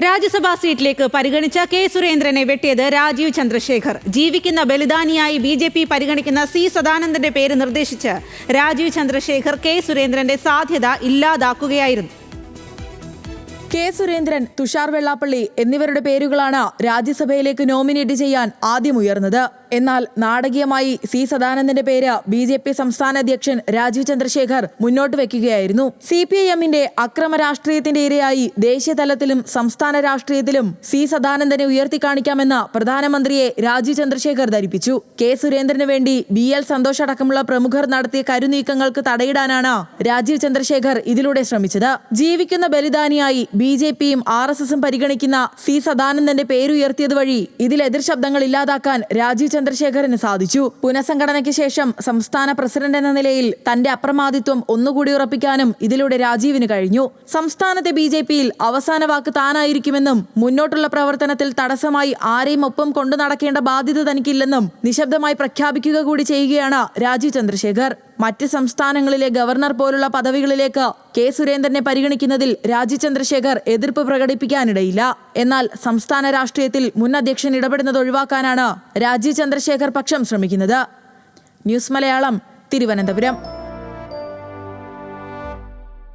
രാജ്യസഭാ സീറ്റിലേക്ക് പരിഗണിച്ച കെ സുരേന്ദ്രനെ വെട്ടിയത് രാജീവ് ചന്ദ്രശേഖർ. ജീവിക്കുന്ന ബലിദാനിയായി BJP പരിഗണിക്കുന്ന C സദാനന്ദന്റെ പേര് നിർദ്ദേശിച്ച് രാജീവ് ചന്ദ്രശേഖർ കെ സുരേന്ദ്രന്റെ സാധ്യത ഇല്ലാതാക്കുകയായിരുന്നു. കെ സുരേന്ദ്രൻ, തുഷാർ വെള്ളാപ്പള്ളി എന്നിവരുടെ പേരുകളാണ് രാജ്യസഭയിലേക്ക് നോമിനേറ്റ് ചെയ്യാൻ ആദ്യം ഉയർന്നത്. എന്നാൽ നാടകീയമായി C സദാനന്ദന്റെ പേര് BJP സംസ്ഥാന അധ്യക്ഷൻ രാജീവ് ചന്ദ്രശേഖർ മുന്നോട്ട് വെക്കുകയായിരുന്നു. CPIM-ന്റെ അക്രമ രാഷ്ട്രീയത്തിന്റെ ഇരയായി ദേശീയ തലത്തിലും സംസ്ഥാന രാഷ്ട്രീയത്തിലും C സദാനന്ദനെ ഉയർത്തിക്കാണിക്കാമെന്ന് പ്രധാനമന്ത്രിയെ രാജീവ് ചന്ദ്രശേഖർ ധരിപ്പിച്ചു. കെ സുരേന്ദ്രന് വേണ്ടി BL സന്തോഷ് അടക്കമുള്ള പ്രമുഖർ നടത്തിയ കരുനീക്കങ്ങൾക്ക് തടയിടാനാണ് രാജീവ് ചന്ദ്രശേഖർ ഇതിലൂടെ ശ്രമിച്ചത്. ജീവിക്കുന്ന ബലിദാനിയായി BJP-യും RSS-ഉം പരിഗണിക്കുന്ന C സദാനന്ദന്റെ പേരുയർത്തിയത് വഴി ഇതിൽ എതിർ ശബ്ദങ്ങൾ ഇല്ലാതാക്കാൻ രാജീവ് ചന്ദ്രശേഖരന് സാധിച്ചു. പുനഃസംഘടനയ്ക്ക് ശേഷം സംസ്ഥാന പ്രസിഡന്റ് എന്ന നിലയിൽ തന്റെ അപ്രമാദിത്വം ഒന്നുകൂടി ഉറപ്പിക്കാനും ഇതിലൂടെ രാജീവിന് കഴിഞ്ഞു. സംസ്ഥാനത്തെ BJP-യിൽ അവസാന വാക്ക് താനായിരിക്കുമെന്നും മുന്നോട്ടുള്ള പ്രവർത്തനത്തിൽ തടസ്സമായി ആരെയും ഒപ്പം കൊണ്ടു നടക്കേണ്ട ബാധ്യത തനിക്കില്ലെന്നും നിശബ്ദമായി പ്രഖ്യാപിക്കുക കൂടി ചെയ്യുകയാണ് രാജീവ് ചന്ദ്രശേഖർ. മറ്റ് സംസ്ഥാനങ്ങളിലെ ഗവർണർ പോലുള്ള പദവികളിലേക്ക് കെ സുരേന്ദ്രനെ പരിഗണിക്കുന്നതിൽ രാജീവ് ചന്ദ്രശേഖർ എതിർപ്പ് പ്രകടിപ്പിക്കാനിടയില്ല. എന്നാൽ സംസ്ഥാന രാഷ്ട്രീയത്തിൽ മുൻ അധ്യക്ഷൻ ഇടപെടുന്നത് ഒഴിവാക്കാനാണ് രാജീവ് ചന്ദ്രശേഖർ പക്ഷം ശ്രമിക്കുന്നത്. ന്യൂസ് മലയാളം, തിരുവനന്തപുരം.